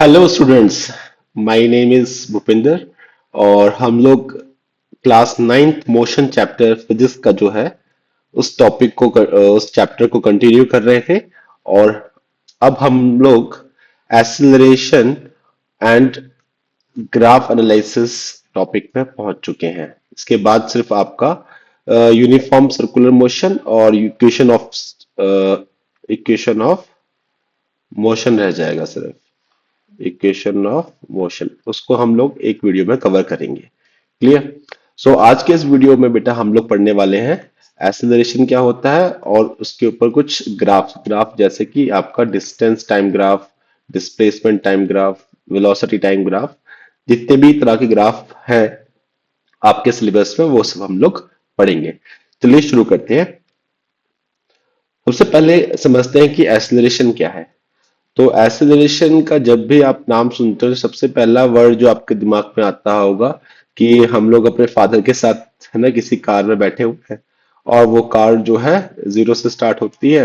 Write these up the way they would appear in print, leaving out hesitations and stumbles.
Hello students, my name is Bhupinder. और हम लोग class ninth motion chapter physics का जो है उस चैप्टर को कंटिन्यू कर रहे थे। और अब हम लोग acceleration and graph analysis topic पे पहुंच चुके हैं। इसके बाद सिर्फ आपका यूनिफॉर्म सर्कुलर मोशन और इक्वेशन ऑफ मोशन रह जाएगा। सिर्फ इक्वेशन ऑफ मोशन उसको हम लोग एक वीडियो में कवर करेंगे। क्लियर। सो आज के इस वीडियो में बेटा हम लोग पढ़ने वाले हैं एक्सेलरेशन क्या होता है और उसके ऊपर कुछ ग्राफ जैसे कि आपका distance time graph, displacement time graph, velocity time graph, जितने भी तरह के ग्राफ हैं आपके सिलेबस में वो सब हम लोग पढ़ेंगे। चलिए शुरू करते हैं। सबसे पहले समझते हैं कि एक्सेलरेशन क्या है। तो एक्सेलरेशन का जब भी आप नाम सुनते हो तो सबसे पहला वर्ड जो आपके दिमाग में आता होगा कि हम लोग अपने फादर के साथ है ना किसी कार में बैठे हुए हैं और वो कार जो है जीरो से स्टार्ट होती है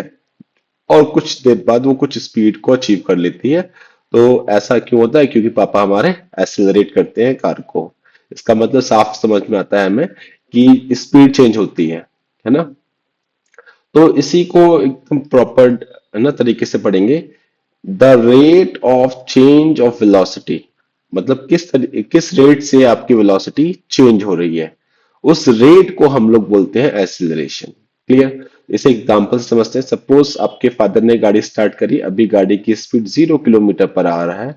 और कुछ देर बाद वो कुछ स्पीड को अचीव कर लेती है। तो ऐसा क्यों होता है? क्योंकि पापा हमारे एक्सेलरेट करते हैं कार को। इसका मतलब साफ समझ में आता है हमें कि स्पीड चेंज होती है ना। तो इसी को एकदम प्रॉपर है ना तरीके से पढ़ेंगे। The rate of change of velocity, मतलब किस रेट से आपकी वेलोसिटी चेंज हो रही है, उस रेट को हम लोग बोलते हैं एक्सीलरेशन। क्लियर। इसे एग्जांपल से समझते हैं। सपोज आपके फादर ने गाड़ी स्टार्ट करी, अभी गाड़ी की स्पीड 0 किलोमीटर पर आ रहा है,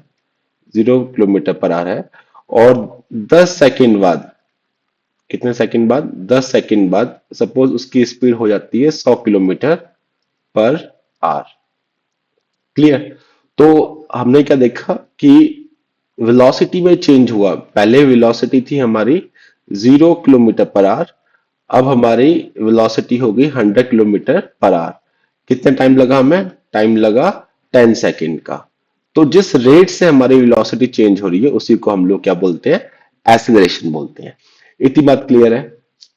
0 किलोमीटर पर आ रहा है। और 10 सेकेंड बाद, कितने सेकंड बाद? 10 सेकंड बाद सपोज उसकी स्पीड हो जाती है 100 किलोमीटर पर आवर। क्लियर। तो हमने क्या देखा कि वेलोसिटी में चेंज हुआ। पहले वेलोसिटी थी हमारी 0 किलोमीटर पर आवर, अब हमारी वेलोसिटी हो गई 100 किलोमीटर पर आवर। कितने टाइम लगा हमें? टाइम लगा 10 सेकेंड का। तो जिस रेट से हमारी वेलोसिटी चेंज हो रही है उसी को हम लोग क्या बोलते हैं? एक्सीलरेशन बोलते हैं। इतनी बात क्लियर है?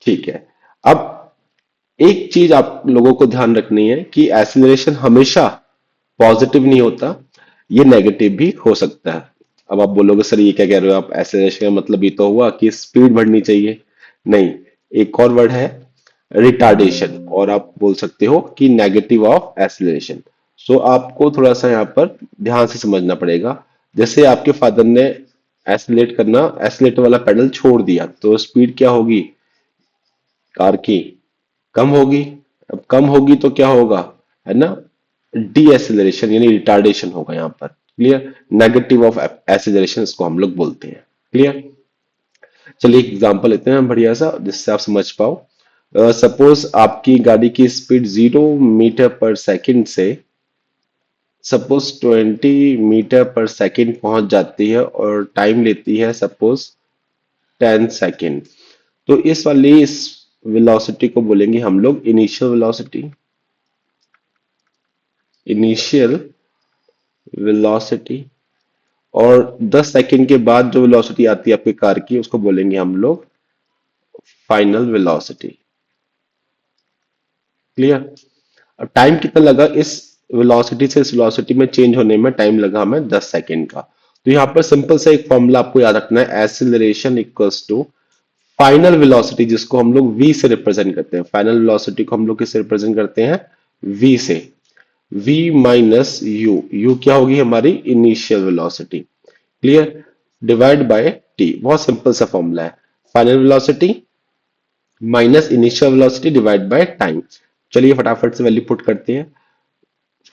ठीक है। अब एक चीज आप लोगों को ध्यान रखनी है कि एक्सीलरेशन हमेशा पॉजिटिव नहीं होता, ये नेगेटिव भी हो सकता है। अब आप बोलोगे सर ये क्या कह रहे हो आप, एक्सेलरेशन का मतलब ये तो हुआ कि स्पीड बढ़नी चाहिए। नहीं, एक और वर्ड है रिटार्डेशन, और आप बोल सकते हो कि नेगेटिव ऑफ एक्सेलरेशन। सो आपको थोड़ा सा यहाँ पर ध्यान से समझना पड़ेगा। जैसे आपके फादर ने एक्सीलेटर वाला पेडल छोड़ दिया तो स्पीड क्या होगी कार की? कम होगी। अब कम होगी तो क्या होगा, है ना, डी एसिलरेशन यानी रिटार्डेशन होगा यहाँ पर। क्लियर। नेगेटिव ऑफ एसिलरेशन इसको हम लोग बोलते हैं। क्लियर। चलिए एग्जांपल लेते हैं हम बढ़िया सा जिससे आप समझ पाओ। सपोज आपकी गाड़ी की स्पीड 0 मीटर पर सेकंड से सपोज 20 मीटर पर सेकंड पहुंच जाती है और टाइम लेती है सपोज 10 सेकंड। तो इस वेलोसिटी को बोलेंगे हम लोग इनिशियल वेलोसिटी। Initial velocity. और 10 सेकंड के बाद जो वेलोसिटी आती है आपकी कार की उसको बोलेंगे हम लोग फाइनल वेलोसिटी। क्लियर। अब टाइम कितना लगा इस वेलोसिटी से इस वेलोसिटी में चेंज होने में? टाइम लगा हमें 10 सेकंड का। तो यहां पर सिंपल सा एक फॉर्मूला आपको याद रखना है, acceleration equals to final velocity, जिसको हम लोग v से रिप्रेजेंट करते हैं। फाइनल वेलोसिटी को हम लोग किससे रिप्रेजेंट करते हैं? v से। v माइनस यू, यू क्या होगी हमारी? Initial velocity. Clear. Divide by T, बहुत सिंपल सा फॉर्मूला है। Final velocity minus initial velocity divide by time. चलिए फटाफट से वैल्यू पुट करते हैं।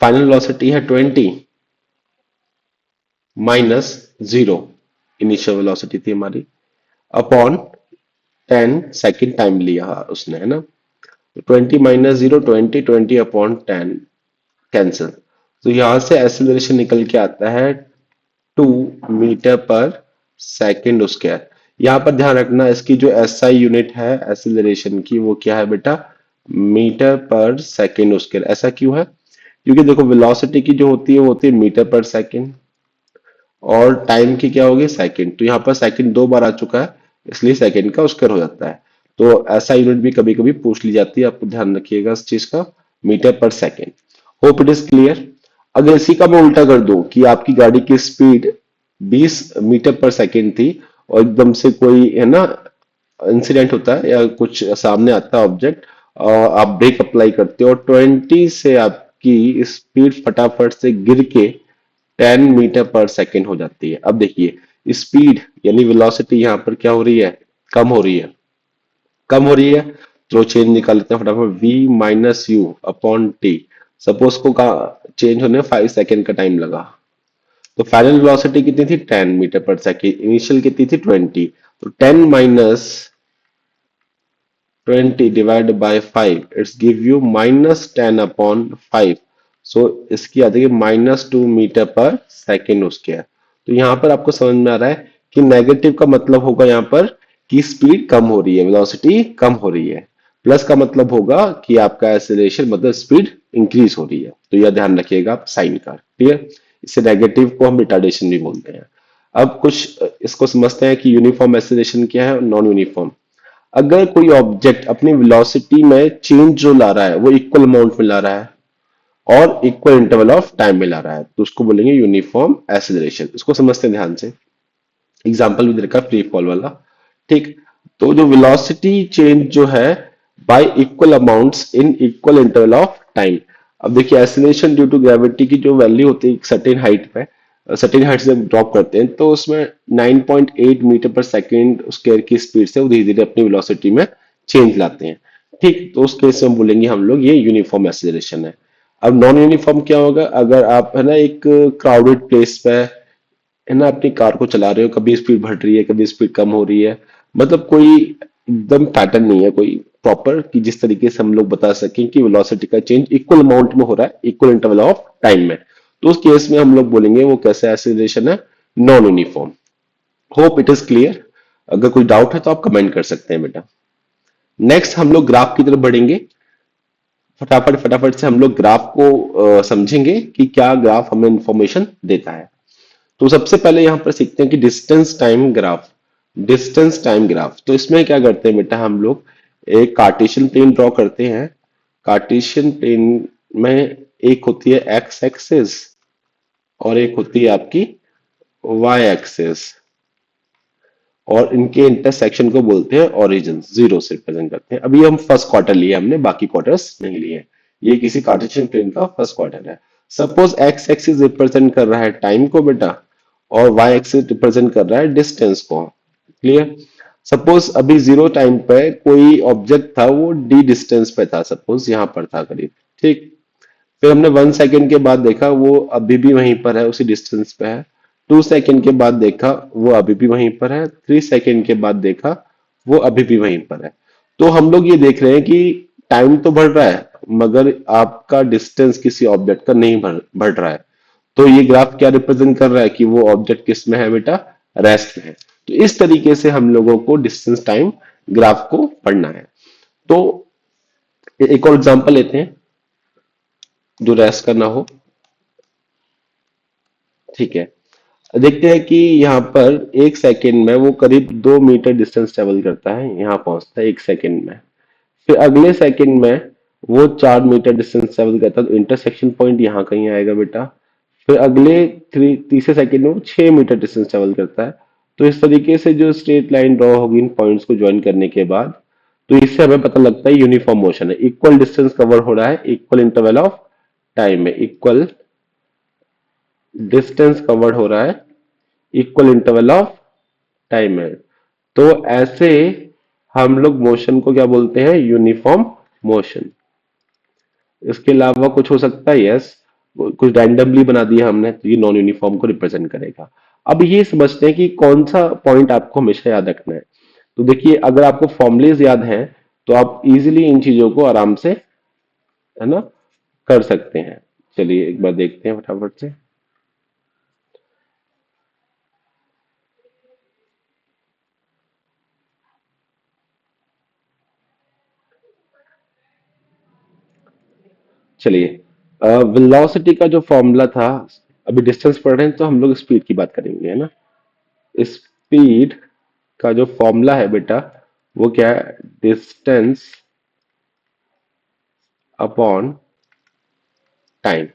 फाइनल वेलोसिटी है 20 माइनस 0, इनिशियल वेलोसिटी थी हमारी, अपॉन 10 सेकेंड टाइम लिया उसने, है ना। 20 - 0, 20 अपॉन 10 कैंसिल। तो यहां से एक्सेलरेशन निकल के आता है 2 मीटर पर सेकेंड स्क्वायर। यहां पर ध्यान रखना इसकी जो एसआई यूनिट है एक्सेलरेशन की वो क्या है बेटा? Metre per second square. ऐसा क्यों है? क्योंकि देखो वेलोसिटी की जो होती है वो होती है मीटर पर सेकेंड और टाइम की क्या होगी? सेकंड। तो यहाँ पर सेकंड दो बार आ चुका है इसलिए सेकंड का स्क्वायर हो जाता है। तो ऐसा यूनिट भी कभी कभी पूछ ली जाती है, आपको ध्यान रखिएगा इस चीज का, मीटर पर second. Hope it is clear. अगर इसी का मैं उल्टा कर दूं कि आपकी गाड़ी की स्पीड 20 मीटर पर सेकंड थी और एकदम से कोई है ना इंसिडेंट होता है या कुछ सामने आता है ऑब्जेक्ट और आप ब्रेक अप्लाई करते हो और 20 से आपकी स्पीड फटाफट से गिर के 10 मीटर पर सेकंड हो जाती है। अब देखिए स्पीड यानी वेलोसिटी यहाँ पर क्या हो रही है, कम हो रही है, कम हो रही है। तो चेंज निकाल लेते हैं फटाफट, v minus u upon T. Suppose को का चेंज होने 5 सेकेंड का टाइम लगा, तो फाइनल वेलोसिटी कितनी थी 10 मीटर पर सेकेंड, इनिशियल कितनी थी 20। तो 10 minus 20 divided by 5 it's give you minus 10 upon 5। सो इसकी आ जाएगी -2 मीटर पर सेकेंड उसके है। तो यहाँ पर आपको समझ में आ रहा है कि नेगेटिव का मतलब होगा यहाँ पर कि स्पीड कम हो रही है, वेलोसिटी कम हो रही है। प्लस का मतलब होगा कि आपका एक्सेलरेशन मतलब स्पीड इंक्रीज हो रही है। तो यह ध्यान रखिएगा आप साइन का, ठीक है। इसे नेगेटिव को हम रिटार्डेशन भी बोलते हैं। अब कुछ इसको समझते हैं कि यूनिफॉर्म एक्सेलरेशन क्या है और नॉन यूनिफॉर्म। अगर कोई ऑब्जेक्ट अपनी वेलोसिटी में चेंज जो ला रहा है वो इक्वल अमाउंट में ला रहा है और इक्वल इंटरवल ऑफ टाइम में ला रहा है तो उसको बोलेंगे यूनिफॉर्म एक्सेलरेशन। इसको समझते हैं ध्यान से। एग्जांपल भी दे रखा है फ्री फॉल वाला, ठीक। तो जो वेलोसिटी चेंज जो है by equal amounts in equal interval of time. अब देखिए एक्सेलरेशन ड्यू टू ग्रेविटी की जो वैल्यू होती है सर्टेन हाइट पे, सर्टेन हाइट से ड्रॉप करते हैं तो उसमें 9.8 मीटर पर सेकेंड स्क्वायर की स्पीड से वो धीरे धीरे अपनी वेलोसिटी में चेंज लाते हैं, ठीक। तो उस केस में हम बोलेंगे हम लोग ये यूनिफॉर्म एक्सेलरेशन है। अब नॉन यूनिफॉर्म क्या होगा, अगर आप है ना एक क्राउडेड प्लेस पे है ना अपनी कार को चला रहे हो, कभी स्पीड बढ़ रही है कभी स्पीड कम हो रही है, मतलब कोई एकदम पैटर्न नहीं है कोई प्रॉपर कि जिस तरीके से हम लोग बता सकें कि वेलोसिटी का चेंज इक्वल अमाउंट में हो रहा है इक्वल इंटरवल ऑफ टाइम में। तो उस केस में हम लोग बोलेंगे वो कैसा एक्सीलरेशन है, non uniform. Hope it is clear. अगर कोई डाउट है तो आप कमेंट कर सकते हैं बेटा। नेक्स्ट हम लोग ग्राफ की तरफ बढ़ेंगे। फटाफट फटाफट से हम लोग ग्राफ को समझेंगे कि क्या ग्राफ हमें इंफॉर्मेशन देता है। तो सबसे पहले यहां पर सीखते हैं कि distance time graph. Distance time graph तो इसमें क्या करते हैं बेटा, हम लोग एक कार्टेशियन प्लेन ड्रॉ करते हैं। कार्टेशियन प्लेन में एक होती है एक्स एक्सिस और एक होती है आपकी वाई एक्सिस, और इनके इंटरसेक्शन को बोलते हैं ओरिजिन, जीरो से रिप्रेजेंट करते हैं। अभी हम फर्स्ट क्वार्टर लिए हमने, बाकी क्वार्टर्स नहीं लिए। ये किसी कार्टेशियन प्लेन का फर्स्ट क्वार्टर है। सपोज एक्स एक्सिस रिप्रेजेंट कर रहा है टाइम को बेटा और वाई एक्सिस रिप्रेजेंट कर रहा है डिस्टेंस को। क्लियर। सपोज अभी जीरो टाइम पे कोई ऑब्जेक्ट था वो डी डिस्टेंस पे था, सपोज यहां पर था करीब, ठीक। फिर हमने 1 सेकेंड के बाद देखा वो अभी भी वहीं पर है, उसी डिस्टेंस पे है। 2 सेकेंड के बाद देखा वो अभी भी वहीं पर है। 3 सेकेंड के बाद देखा वो अभी भी वहीं पर है। तो हम लोग ये देख रहे हैं कि टाइम तो बढ़ रहा है मगर आपका डिस्टेंस किसी ऑब्जेक्ट का नहीं बढ़ रहा है। तो ये ग्राफ क्या रिप्रेजेंट कर रहा है कि वो ऑब्जेक्ट किस में है बेटा, रेस्ट में है। तो इस तरीके से हम लोगों को डिस्टेंस टाइम ग्राफ को पढ़ना है। तो एक और एग्जांपल लेते हैं जो रेस्ट करना हो, ठीक है। देखते हैं कि यहाँ पर 1 सेकेंड में वो करीब 2 मीटर डिस्टेंस ट्रेवल करता है, यहाँ पहुंचता है 1 सेकेंड में। फिर अगले सेकेंड में वो 4 मीटर डिस्टेंस ट्रेवल करता है, तो इंटरसेक्शन पॉइंट यहाँ कहीं आएगा बेटा। फिर अगले तीसरे सेकेंड में वो 6 मीटर डिस्टेंस ट्रेवल करता है। तो इस तरीके से जो स्ट्रेट लाइन ड्रॉ होगी इन पॉइंट्स को ज्वाइन करने के बाद, तो इससे हमें पता लगता है यूनिफॉर्म मोशन है, इक्वल डिस्टेंस कवर हो रहा है इक्वल इंटरवल ऑफ टाइम में, इक्वल डिस्टेंस कवर्ड हो रहा है इक्वल इंटरवल ऑफ टाइम है। तो ऐसे हम लोग मोशन को क्या बोलते हैं, यूनिफॉर्म मोशन। इसके अलावा कुछ हो सकता है, यस, कुछ रैंडमली बना दिया हमने तो ये नॉन यूनिफॉर्म को रिप्रेजेंट करेगा। अब ये समझते हैं कि कौन सा पॉइंट आपको हमेशा याद रखना है। तो देखिए अगर आपको फॉर्मुलेज याद हैं तो आप इजीली इन चीजों को आराम से है ना कर सकते हैं। चलिए एक बार देखते हैं फटाफट से। चलिए वेलोसिटी का जो फॉर्मूला था, अभी डिस्टेंस पढ़ रहे हैं तो हम लोग स्पीड की बात करेंगे, है ना। स्पीड का जो फॉर्मूला है बेटा वो क्या है, डिस्टेंस अपॉन टाइम।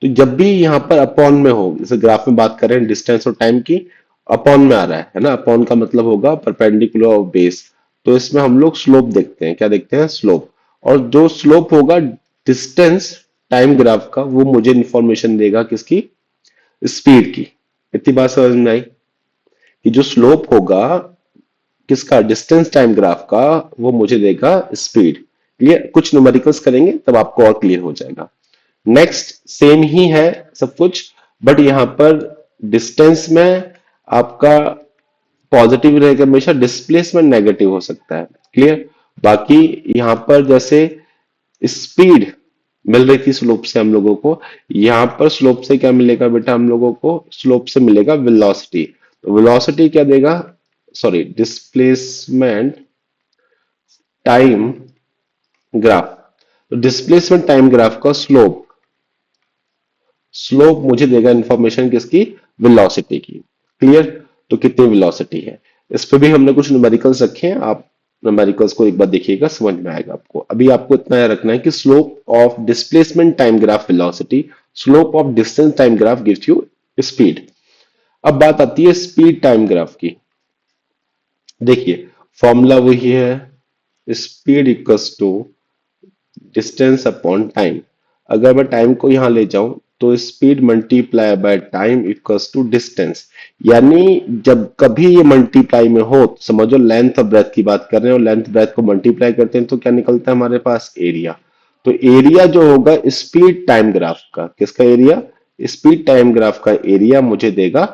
तो जब भी यहाँ पर अपॉन में हो, जैसे ग्राफ में बात कर रहे हैं डिस्टेंस और टाइम की, अपॉन में आ रहा है ना, अपॉन का मतलब होगा परपेंडिकुलर ऑफ बेस। तो इसमें हम लोग स्लोप देखते हैं, क्या देखते हैं, स्लोप। और जो स्लोप होगा डिस्टेंस टाइम ग्राफ का, वो मुझे इंफॉर्मेशन देगा किसकी, स्पीड की। इतनी बात समझ में आई कि जो स्लोप होगा किसका, डिस्टेंस टाइम ग्राफ का, वो मुझे देगा स्पीड। क्लियर, कुछ न्यूमेरिकल्स करेंगे तब आपको और क्लियर हो जाएगा। नेक्स्ट सेम ही है सब कुछ, बट यहां पर डिस्टेंस में आपका पॉजिटिव रहेगा हमेशा, डिस्प्लेसमेंट नेगेटिव हो सकता है। क्लियर। बाकी यहां पर जैसे स्पीड मिल रही थी स्लोप से हम लोगों को, यहां पर स्लोप से क्या मिलेगा बेटा, हम लोगों को स्लोप से मिलेगा वेलोसिटी। तो वेलोसिटी क्या देगा, सॉरी, डिस्प्लेसमेंट टाइम ग्राफ। तो डिस्प्लेसमेंट टाइम ग्राफ का स्लोप, स्लोप मुझे देगा इंफॉर्मेशन किसकी, वेलोसिटी की। क्लियर। तो कितनी वेलोसिटी है, इस पे भी हमने कुछ न्यूमेरिकल्स रखे हैं, आप न्यूमेरिकल्स को एक बार देखिएगा, समझ में आएगा आपको। अभी आपको इतना याद रखना है कि slope of displacement time graph velocity, slope of distance time graph gives you speed. अब बात आती है स्पीड टाइम ग्राफ की। देखिए फॉर्मूला वही है, speed equals to distance upon time. अगर मैं टाइम को यहां ले जाऊं तो speed multiply by time equals to distance. यानी जब कभी ये मल्टीप्लाई में हो तो समझो लेंथ और ब्रेथ की बात कर रहे हैं, और लेंथ ब्रेथ को मल्टीप्लाई करते हैं तो क्या निकलता है हमारे पास, एरिया। तो एरिया जो होगा स्पीड टाइम ग्राफ का, किसका एरिया, स्पीड टाइम ग्राफ का एरिया मुझे देगा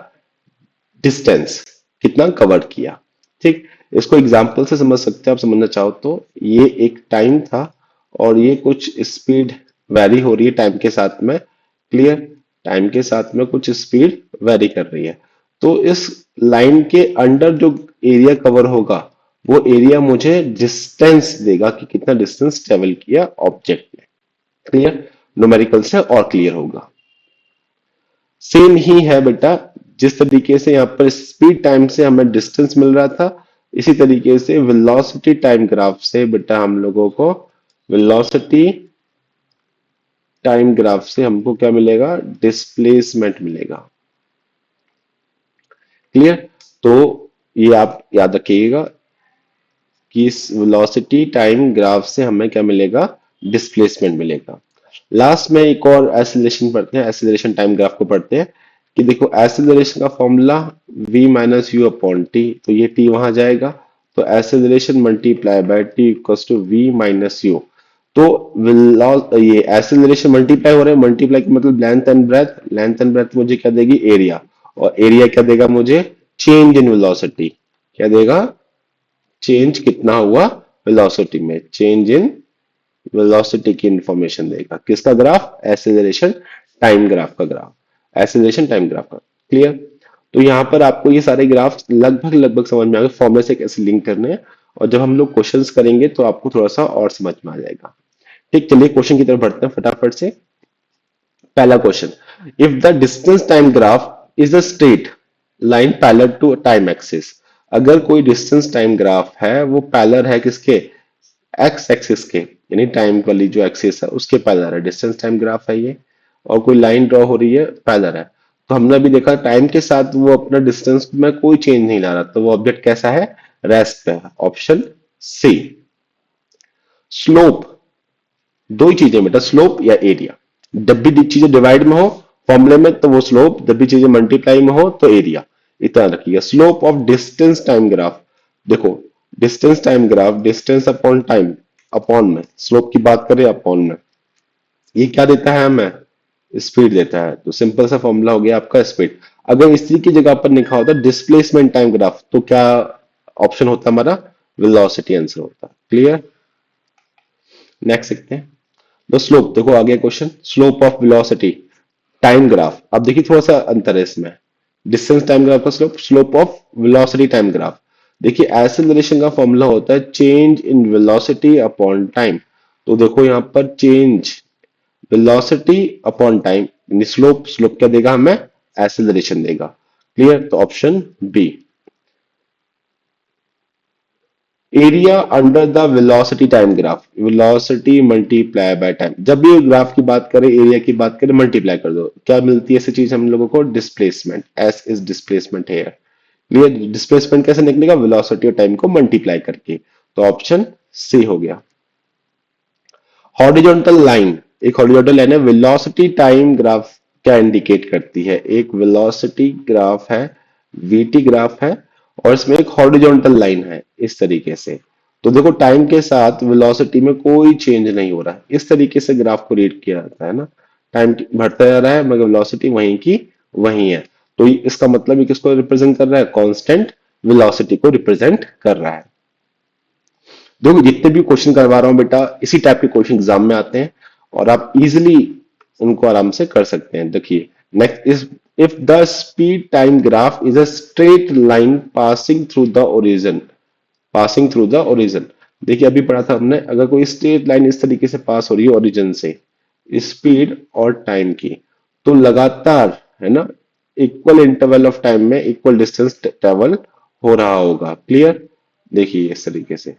डिस्टेंस, कितना कवर किया। ठीक। इसको एग्जांपल से समझ सकते हैं आप, समझना चाहो तो। ये एक टाइम था और ये कुछ स्पीड वैरी हो रही है टाइम के साथ में। क्लियर। टाइम के साथ में कुछ स्पीड वैरी कर रही है। तो इस लाइन के अंडर जो एरिया कवर होगा, वो एरिया मुझे डिस्टेंस देगा कि कितना डिस्टेंस ट्रेवल किया ऑब्जेक्ट ने। क्लियर। न्यूमेरिकल से और क्लियर होगा। सेम ही है बेटा, जिस तरीके से यहाँ पर स्पीड टाइम से हमें डिस्टेंस मिल रहा था, इसी तरीके से वेलोसिटी टाइम ग्राफ से बेटा हम लोगों को, वेलोसिटी टाइम ग्राफ से हमको क्या मिलेगा, डिस्प्लेसमेंट मिलेगा। क्लियर। तो ये आप याद रखिएगा कि इस वेलोसिटी टाइम ग्राफ से हमें क्या मिलेगा, डिस्प्लेसमेंट मिलेगा। लास्ट में एक और एसिलेशन पढ़ते हैं, एसिलेशन टाइम ग्राफ को पढ़ते हैं। कि देखो एसिलेशन का formula v minus u upon t, तो ये t वहां जाएगा, तो acceleration multiply by t equals to v minus u. तो ये एसिलेशन मल्टीप्लाई हो रहे हैं, मल्टीप्लाई का मतलब length and breadth, length and breadth मुझे क्या देगी, एरिया। और एरिया क्या देगा मुझे, चेंज इन वेलोसिटी। क्या देगा, चेंज कितना हुआ वेलोसिटी में, चेंज इन वेलोसिटी की इंफॉर्मेशन देगा। किसका ग्राफ, एसेलरेशन टाइम ग्राफ का ग्राफ, एसेलरेशन टाइम ग्राफ का। क्लियर। तो यहां पर आपको ये सारे ग्राफ लगभग लगभग समझ में आ गए, फॉर्मूले से कैसे लिंक करने हैं। और जब हम लोग क्वेश्चंस करेंगे तो आपको थोड़ा सा और समझ में आ जाएगा। ठीक, चलिए क्वेश्चन की तरफ बढ़ते हैं फटाफट से। पहला question, if the distance time graph is a straight line parallel to time axis. अगर कोई डिस्टेंस टाइम ग्राफ है वो पैरेलल है किसके, एक्स एक्सिस के, यानी टाइम वाली जो एक्सिस है उसके पैरेलल है, डिस्टेंस टाइम ग्राफ है ये। और कोई लाइन ड्रॉ हो रही है, पैरेलल है। तो हमने अभी देखा टाइम के साथ वो अपना डिस्टेंस में कोई चेंज नहीं ला रहा, तो वो ऑब्जेक्ट कैसा है, रेस्ट पे है। Option C. स्लोप, दो ही चीजें बेटा, स्लोप या एरिया। जब भी चीजें डिवाइड में हो फॉर्मूले में तो वो स्लोप, जब भी चीजें मल्टीप्लाई में हो तो एरिया। इतना रखिएगा। Slope of distance time graph, देखो distance time graph, distance upon time, upon में स्लोप की बात करें, अपॉन में ये क्या देता है हमें, स्पीड देता है। तो सिंपल सा फॉर्मूला हो गया आपका स्पीड। अगर इसी की जगह पर लिखा होता डिस्प्लेसमेंट टाइम ग्राफ तो क्या ऑप्शन होता हमारा, वेलोसिटी आंसर होता। क्लियर। नेक्स्ट देखते हैं। द स्लोप, देखो आ गया question, slope of velocity time graph. अब देखिए थोड़ा सा अंतर है इसमें, डिस्टेंस टाइम ग्राफ का slope, slope of velocity time graph. देखिए एक्सेलरेशन का फॉर्मूला होता है change in velocity upon time. तो देखो यहां पर change velocity upon time, slope, slope क्या देगा हमें, एक्सेलरेशन देगा। क्लियर। तो option B. Area under the velocity time graph, velocity multiply by time. जब भी ग्राफ की बात करें, एरिया की बात करें, मल्टीप्लाई कर दो, क्या मिलती है ऐसी चीज हम लोगों को? डिस्प्लेसमेंट। एस इज डिस्प्लेसमेंट है। ये डिस्प्लेसमेंट कैसे निकलेगा? वेलोसिटी और टाइम को मल्टीप्लाई करके। तो ऑप्शन सी हो गया। हॉरिजॉन्टल लाइन, एक हॉरिजॉन्टल लाइन है, वेलोसिटी टाइम ग्राफ क्या इंडिकेट करती है? एक वेलोसिटी ग्राफ है, वीटी ग्राफ है, और इसमें एक हॉरिजॉन्टल लाइन है इस तरीके से। तो देखो टाइम के साथ वेलोसिटी में कोई चेंज नहीं हो रहा है, इस तरीके से ग्राफ को रीड किया जाता है ना। टाइम बढ़ता जा रहा है मगर वेलोसिटी वहीं की वहीं है। तो इसका मतलब ये किसको रिप्रेजेंट कर रहा है? कांस्टेंट वेलोसिटी को रिप्रेजेंट कर रहा है। देखो जितने भी क्वेश्चन करवा रहा हूं बेटा, इसी टाइप के क्वेश्चन एग्जाम में आते हैं और आप इजिली उनको आराम से कर सकते हैं। देखिए next is, if the speed time graph is a straight line passing through the origin, passing through the origin. देखिए अभी पढ़ा था हमने, अगर कोई स्ट्रेट लाइन इस तरीके से पास हो रही है ओरिजिन से, स्पीड और टाइम की, तो लगातार है ना इक्वल इंटरवल ऑफ टाइम में इक्वल डिस्टेंस ट्रेवल हो रहा होगा। क्लियर? देखिए इस तरीके से,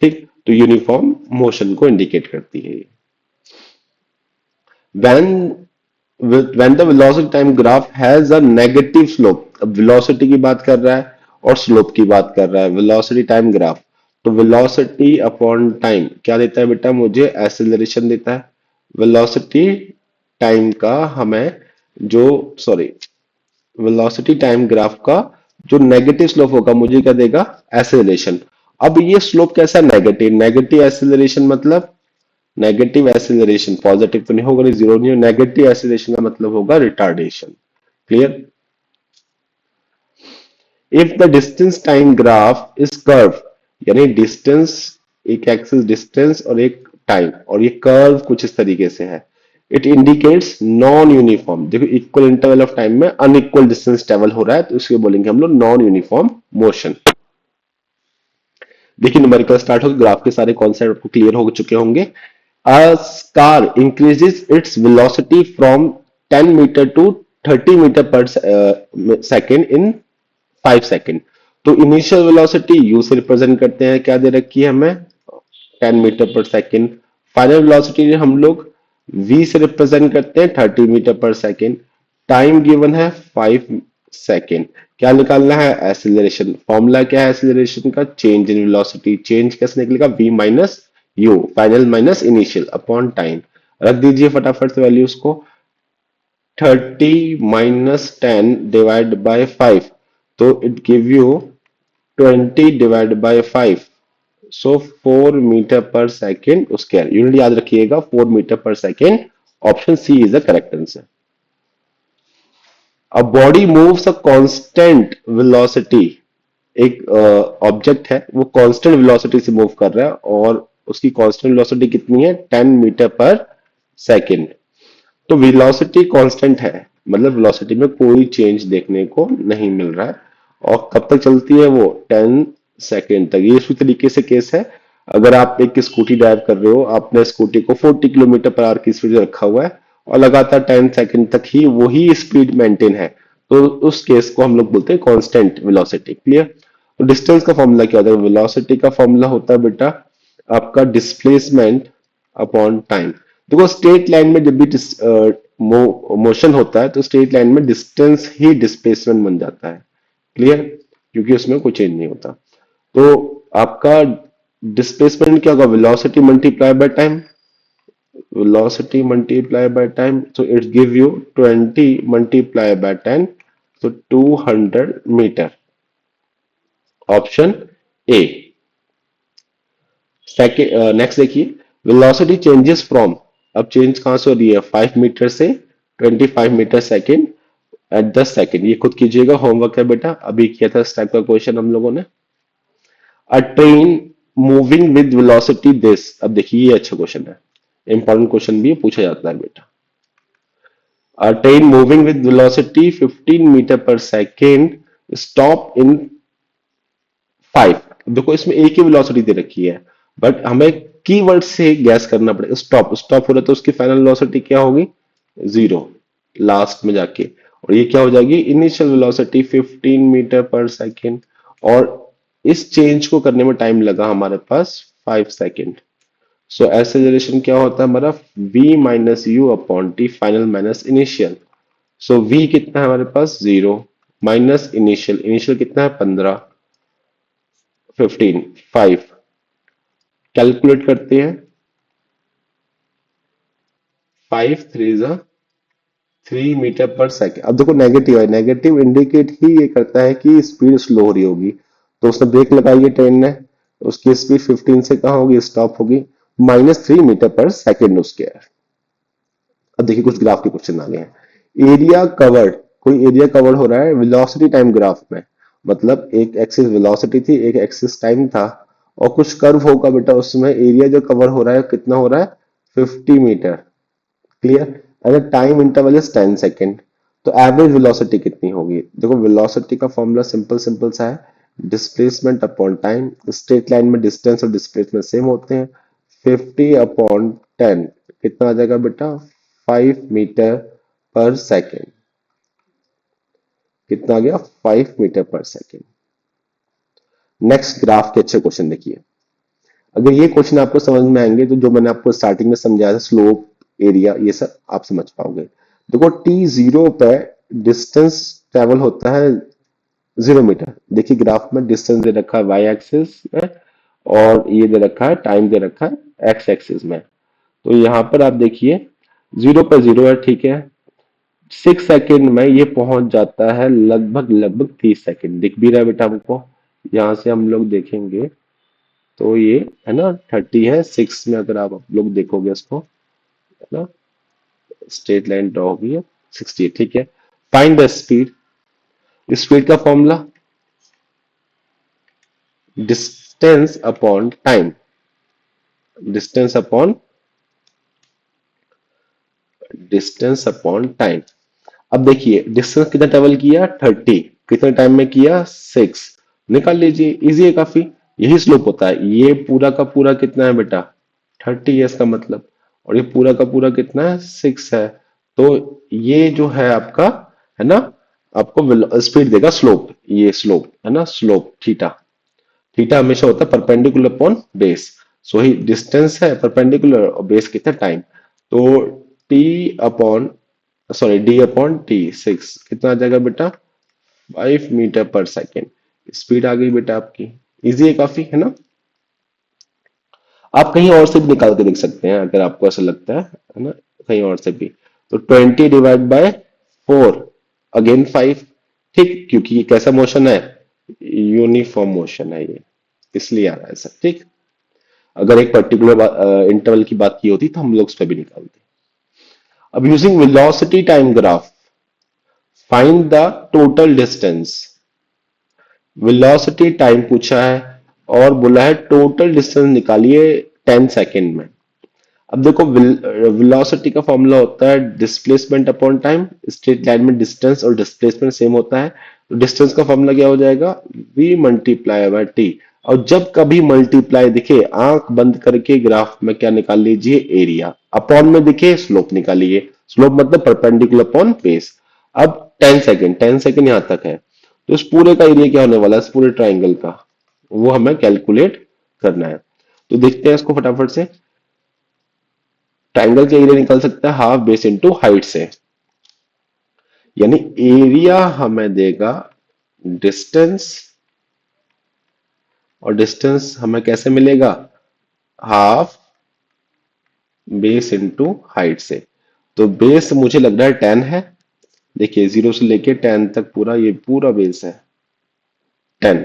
ठीक। तो यूनिफॉर्म मोशन को इंडिकेट करती है ये। when when the velocity time graph has a negative slope, अब velocity की बात कर रहा है और slope की बात कर रहा है, velocity time graph, तो velocity upon time क्या देता है बेटा? मुझे acceleration देता है। velocity time का हमें जो, सॉरी, वेलोसिटी टाइम ग्राफ का जो नेगेटिव स्लोप होगा मुझे क्या देगा? एक्सेलरेशन। अब ये स्लोप कैसा? नेगेटिव। नेगेटिव एक्सेलरेशन मतलब, नेगेटिव एक्सेलरेशन पॉजिटिव तो नहीं होगा, जीरो नहीं, नेगेटिव एक्सेलरेशन का मतलब होगा retardation. Clear? If the distance time graph is curve, यानी डिस्टेंस, एक एक्सिस डिस्टेंस और एक टाइम, और ये कर्व कुछ इस तरीके से है, इट इंडिकेट्स नॉन यूनिफॉर्म। देखो इक्वल इंटरवल ऑफ टाइम में अनइक्वल डिस्टेंस ट्रेवल हो रहा है, तो इसको बोलेंगे हम लोग नॉन यूनिफॉर्म मोशन। देखिए न्यूमेरिकल स्टार्ट हो, ग्राफ के सारे कॉन्सेप्ट आपको क्लियर हो चुके होंगे। A car increases its velocity from 10 meter to 30 meter per second in 5 second. तो इनिशियल वेलोसिटी u से रिप्रेजेंट करते हैं, क्या दे रखी है हमें? 10 metre per second. Final velocity हम लोग v से रिप्रेजेंट करते हैं 30 metre per second. Time given है 5 सेकेंड। क्या निकालना है? एक्सीलरेशन। फॉर्मूला क्या है एक्सीलरेशन का? Change in velocity. चेंज कैसे निकलेगा? v minus you, final minus initial upon time. रख दीजिए फटाफट से वैल्यूज को। 30 माइनस 10 डिवाइड बाय 5, तो it give you 20 divide by 5, so 4 metre per second square. Unit याद रखिएगा 4 metre per second. Option C is the correct answer. A body moves a constant velocity, एक object है वो constant velocity से move कर रहा है और उसकी कांस्टेंट वेलोसिटी कितनी है? 10 मीटर पर सेकेंड। तो वेलोसिटी कांस्टेंट है, मतलब वेलोसिटी में कोई चेंज देखने को नहीं मिल रहा है। और कब तक चलती है वो? 10 सेकेंड तक। ये इसी तरीके से केस है, अगर आप एक स्कूटी ड्राइव कर रहे हो, आपने स्कूटी को 40 किलोमीटर पर आवर की स्पीड रखा हुआ है और लगातार 10 सेकेंड तक ही वही स्पीड मेंटेन है, तो उस केस को हम लोग बोलते हैं कांस्टेंट वेलोसिटी। क्लियर? तो डिस्टेंस का फॉर्मूला क्या होता है? वेलोसिटी का फॉर्मूला होता है बेटा आपका डिस्प्लेसमेंट अपॉन टाइम। देखो स्ट्रेट लाइन में जब भी मोशन होता है तो स्ट्रेट लाइन में डिस्टेंस ही डिस्प्लेसमेंट बन जाता है। क्लियर? क्योंकि उसमें कोई चेंज नहीं होता। तो आपका डिस्प्लेसमेंट क्या होगा? Velocity multiply by time. velocity multiply by time, so it give you 20 multiply by 10, so 200 meter। Option A. Second next देखिए, वेलोसिटी चेंजेस फ्रॉम, अब चेंज कहां से हो रही है? 5 मीटर से 25 मीटर सेकेंड एट 10 सेकेंड। ये खुद कीजिएगा, होमवर्क है बेटा, अभी किया था इस टाइप का क्वेश्चन हम लोगों ने। अ train moving with velocity this, अब देखिए ये अच्छा क्वेश्चन है, इंपॉर्टेंट क्वेश्चन भी पूछा जाता है बेटा। A train moving with velocity 15 metre per second stop in 5। देखो इसमें एक ही वेलोसिटी दे रखी है, बट हमें कीवर्ड से गैस करना पड़ेगा। स्टॉप, स्टॉप हो रहा है तो उसकी फाइनल वेलोसिटी क्या होगी? जीरो, लास्ट में जाके। और ये क्या हो जाएगी? Initial velocity 15 metre per second. और इस चेंज को करने में टाइम लगा हमारे पास 5 सेकेंड। सो एक्सेलरेशन क्या होता है हमारा, v minus u upon T, final minus initial. सो v कितना है हमारे पास 0, माइनस इनिशियल, इनिशियल कितना है 15, 15, 5। कैलकुलेट करते हैं, 5 3 3 मीटर पर सेकेंड। अब देखो नेगेटिव है, नेगेटिव इंडिकेट ही ये करता है कि स्पीड स्लो हो रही होगी। तो उसने ब्रेक लगाई है ट्रेन ने, उसकी स्पीड 15 से कहाँ होगी, स्टॉप होगी, -3 मीटर पर सेकेंड उसके है। अब देखिए कुछ ग्राफ के क्वेश्चन आ गए हैं। एरिया कवर्ड, कोई एरिया कवर्ड हो रहा है वेलोसिटी टाइम ग्राफ में, मतलब एक एक्सिस वेलोसिटी थी, एक एक्सिस टाइम था, और कुछ कर्व होगा बेटा, उसमें एरिया जो कवर हो रहा है कितना हो रहा है, 50 मीटर। क्लियर। अगर टाइम इंटरवल इज 10 सेकेंड, तो एवरेज वेलोसिटी कितनी होगी। देखो वेलोसिटी का फॉर्मूला सिंपल सिंपल सा है, displacement upon time. Straight line में डिस्टेंस और डिस्प्लेसमेंट सेम होते हैं। 50/10 कितना आ जाएगा बेटा, 5 मीटर पर सेकेंड। कितना आ गया, 5 metre per second. Next graph के अच्छे क्वेश्चन देखिए। अगर ये क्वेश्चन आपको समझ में आएंगे तो जो मैंने आपको स्टार्टिंग में समझाया था, स्लोप, एरिया, ये सब आप समझ पाओगे। देखो t0 पे डिस्टेंस ट्रेवल होता है 0 मीटर। देखिए ग्राफ में डिस्टेंस दे रखा है वाई एक्सिस में, और ये दे रखा है टाइम दे रखा है एक्स एक्सिस में। तो यहाँ पर आप देखिए 0 पे 0 है, ठीक है। 6 सेकेंड में ये पहुंच जाता है लगभग लगभग 30 सेकेंड। दिख भी रहा है बेटा हमको, यहाँ से हम लोग देखेंगे तो ये है ना 30 है, 6 में अगर आप लोग देखोगे इसको, है ना, स्ट्रेट लाइन ड्रॉ होगी है, 60, ठीक है। फाइंड द स्पीड, स्पीड का formula distance upon time, distance upon time. अब देखिए डिस्टेंस कितना ट्रेवल किया, 30, कितने टाइम में किया, 6। निकाल लीजिए, इजी है काफी। यही स्लोप होता है। ये पूरा का पूरा कितना है बेटा, 30 है इसका मतलब, और ये पूरा का पूरा कितना है, 6 है। तो ये जो है आपका, है ना, आपको स्पीड देगा स्लोप, ये स्लोप है ना, स्लोप थीटा। थीटा हमेशा होता है परपेंडिकुलर अपॉन बेस। सो ही डिस्टेंस है परपेंडिकुलर और बेस कितना टाइम। तो T upon, sorry D upon T, 6 कितना आ जाएगा बेटा, 5 मीटर पर सेकेंड। स्पीड आ गई बेटा आपकी। इजी है काफी, है ना। आप कहीं और से भी निकाल के देख सकते हैं अगर आपको ऐसा लगता है ना, कहीं और से भी। तो 20/4, अगेन 5, ठीक, क्योंकि ये कैसा मोशन है, यूनिफॉर्म मोशन है ये, इसलिए आ रहा है ऐसा, ठीक। अगर एक पर्टिकुलर इंटरवल की बात की होती तो हम लोग उस पर भी निकालते। अब using velocity time graph, find the total distance. Velocity time पूछा है और बोला है टोटल डिस्टेंस निकालिए 10 सेकेंड में। अब देखो वेलोसिटी का फॉर्मूला होता है displacement upon time. Straight line में डिस्टेंस और डिस्प्लेसमेंट सेम होता है, तो डिस्टेंस का फॉर्मूला क्या हो जाएगा, v मल्टीप्लाई बाय टी। और जब कभी मल्टीप्लाई दिखे, आंख बंद करके ग्राफ में क्या निकाल लीजिए, एरिया। अपॉन में दिखे, स्लोप निकालिए। स्लोप मतलब परपेंडिकुलर अपॉन बेस। अब 10 सेकेंड, 10 सेकेंड यहां तक है, तो इस पूरे का एरिया क्या होने वाला है, इस पूरे ट्राइंगल का, वो हमें कैलकुलेट करना है। तो देखते हैं इसको फटाफट से। ट्राइंगल का एरिया निकल सकता है हाफ बेस इंटू हाइट से, यानी एरिया हमें देगा डिस्टेंस, और डिस्टेंस हमें कैसे मिलेगा, हाफ बेस इंटू हाइट से। तो बेस मुझे लग रहा है 10 है। देखिए 0 से लेके 10 तक पूरा, ये पूरा बेस है 10।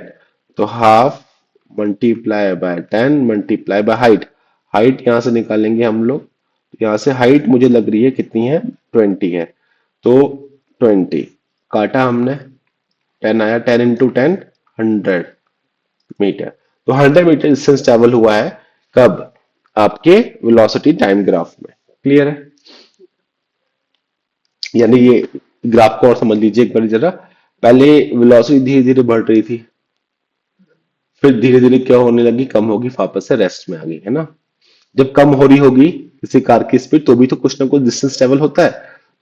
तो half multiply by 10 multiply by height. Height यहां से निकालेंगे हम लोग, यहां से हाइट मुझे लग रही है कितनी है, 20 है। तो 20 काटा हमने, 10 आया, 10 × 10 100 मीटर। तो 100 मीटर डिस्टेंस ट्रेवल हुआ है, कब, आपके वेलोसिटी टाइम ग्राफ में। क्लियर है। यानी ये ग्राफ को और समझ लीजिए एक बार जरा। पहले वेलोसिटी धीरे धीरे बढ़ रही थी, फिर धीरे धीरे क्या होने लगी, कम होगी, वापस से रेस्ट में आ गई, है ना। जब कम हो रही होगी किसी कार की स्पीड, तो भी तो कुछ ना कुछ डिस्टेंस ट्रेवल होता है।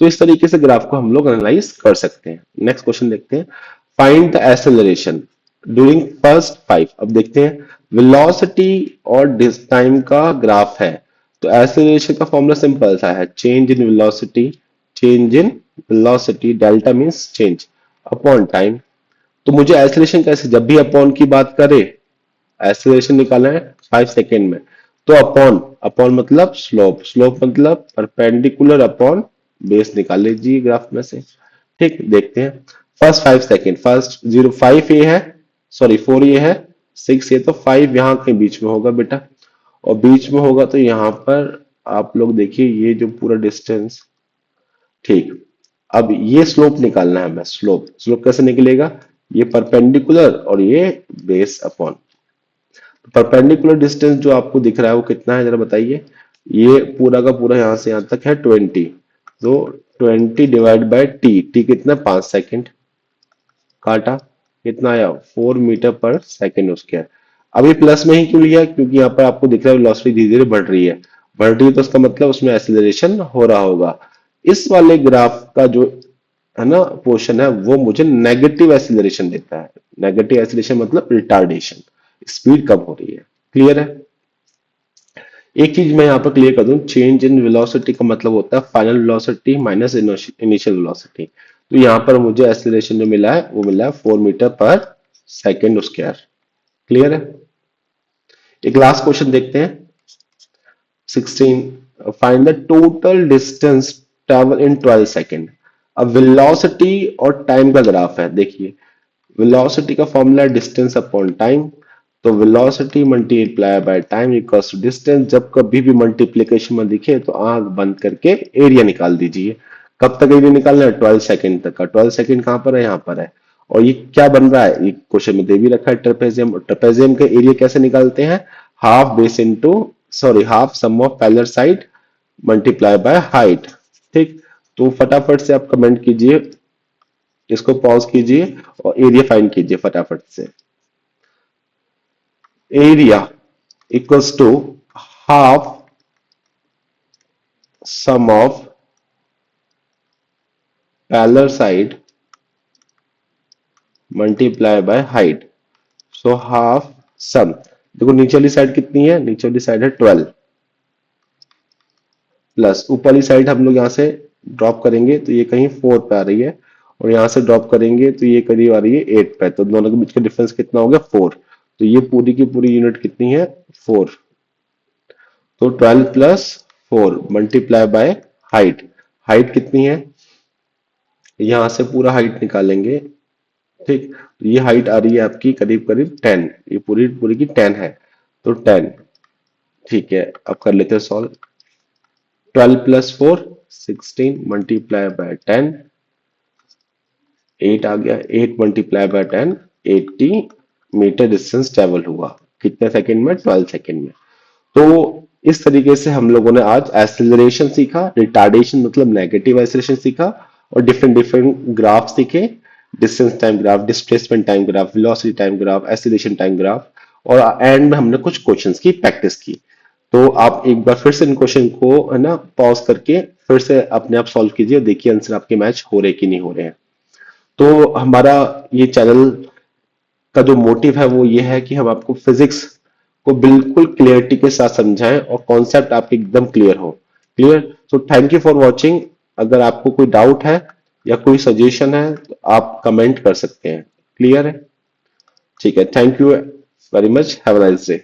तो इस तरीके से ग्राफ को हम लोग एनालाइज कर सकते हैं। नेक्स्ट क्वेश्चन देखते हैं। Find the acceleration. During first 5। अब देखते हैं वेलोसिटी और टाइम का ग्राफ है। तो एक्सेलरेशन का फॉर्मूला सिंपल सा है, change in velocity delta means change upon time. तो मुझे एक्सेलरेशन कैसे, जब भी अपॉन की बात करें, एक्सेलरेशन निकालना है 5 सेकेंड में, तो अपॉन, अपॉन मतलब स्लोप, स्लोप मतलब परपेंडिकुलर अपॉन बेस निकाल लीजिए ग्राफ में से। ठीक, देखते हैं। फर्स्ट 5 सेकेंड, फर्स्ट 05 ये है, सॉरी 4 ये है, 6 ये, तो 5 यहाँ के बीच में होगा बेटा, और बीच में होगा तो यहाँ पर आप लोग देखिए ये जो पूरा डिस्टेंस। ठीक, अब ये स्लोप निकालना है हमें, स्लोप, स्लोप कैसे निकलेगा, ये परपेंडिकुलर और ये बेस अपॉन। परपेंडिकुलर डिस्टेंस जो आपको दिख रहा है वो कितना है जरा बताइए। ये पूरा का पूरा यहां से यहां तक है 20, तो 20 डिवाइड बाय टी, टी कितना, 5 सेकेंड, काटा, कितना आया 4 मीटर पर सेकेंड स्क्वायर। अब ये प्लस में ही क्यों लिया, क्योंकि यहाँ पर आपको दिख रहा है वेलोसिटी धीरे धीरे बढ़ रही है, बढ़ रही है, तो उसका मतलब उसमें एक्सीलरेशन हो रहा होगा। इस वाले ग्राफ का जो है ना पोर्शन है वो मुझे नेगेटिव एक्सीलरेशन देता है। नेगेटिव एक्सीलरेशन मतलब रिटार्डेशन, स्पीड कम हो रही है। क्लियर है। एक चीज मैं यहाँ पर क्लियर कर दूं, चेंज इन वेलोसिटी का मतलब होता है final velocity minus initial velocity. तो यहाँ पर मुझे एक्सीलरेशन जो मिला है वो मिला है 4 metre per second square. Clear है। एक लास्ट क्वेश्चन देखते हैं, 16, find the total distance travel in 12 second. अब वेलोसिटी और टाइम का ग्राफ है, देखिए वेलोसिटी का फॉर्मूला है डिस्टेंस अपॉन टाइम। तो velocity multiply by time equals to distance. जब कभी भी मल्टीप्लिकेशन में दिखे तो आंख बंद करके एरिया निकाल दीजिए। कब तक एरिया निकालना है, 12 सेकेंड तक का। 12 सेकेंड कहां पर है, यहाँ पर है। और ये क्या बन रहा है, ये क्वेश्चन में दे भी रखा है, ट्रेपेजियम। ट्रेपेजियम का एरिया कैसे निकालते हैं, half base into, sorry half sum of parallel side multiply by height. ठीक, तो फटाफट से आप कमेंट कीजिए, इसको पॉज कीजिए और एरिया फाइंड कीजिए फटाफट से। Area equals to half sum of parallel side multiply by height. So half sum, देखो नीचे वाली साइड कितनी है, नीचे वाली साइड है 12, प्लस ऊपर वाली साइड हम लोग यहाँ से ड्रॉप करेंगे तो ये कहीं 4 पे आ रही है, और यहाँ से ड्रॉप करेंगे तो ये करीब आ रही है 8 पे। तो दोनों के बीच का डिफरेंस कितना हो गया, 4। तो ये पूरी की पूरी यूनिट कितनी है, 4। तो 12 + 4 मल्टीप्लाई बाय हाइट। हाइट कितनी है, यहां से पूरा हाइट निकालेंगे। ठीक, तो ये हाइट आ रही है आपकी करीब करीब 10, ये पूरी पूरी की 10 है, तो 10। ठीक है, अब कर लेते हैं सॉल्व। 12 + 4 16 मल्टीप्लाई बाय 10, 8 आ गया, 8 multiply by 10, 80 metre distance travel हुआ। कितने सेकंड में, 12 सेकंड में। तो इस तरीके से हम लोगों ने आज एक्सेलरेशन सीखा, रिटार्डेशन मतलब नेगेटिव एक्सेलरेशन सीखा, और डिफरेंट डिफरेंट ग्राफ सीखे, distance time graph, displacement time graph, velocity time graph, acceleration time graph, और एंड में हमने कुछ क्वेश्चंस की प्रैक्टिस की। तो आप एक बार फिर से इन क्वेश्चन को है ना पॉज करके फिर से अपने आप सॉल्व कीजिए और देखिए आंसर आपके मैच हो रहे कि नहीं हो रहे हैं। तो हमारा ये चैनल का जो मोटिव है वो ये है कि हम आपको फिजिक्स को बिल्कुल क्लियरिटी के साथ समझाएं और कॉन्सेप्ट आपके एकदम क्लियर हो। Clear. So thank you for watching. अगर आपको कोई डाउट है या कोई सजेशन है तो आप कमेंट कर सकते हैं। क्लियर है। ठीक है, thank you very much, have a nice day.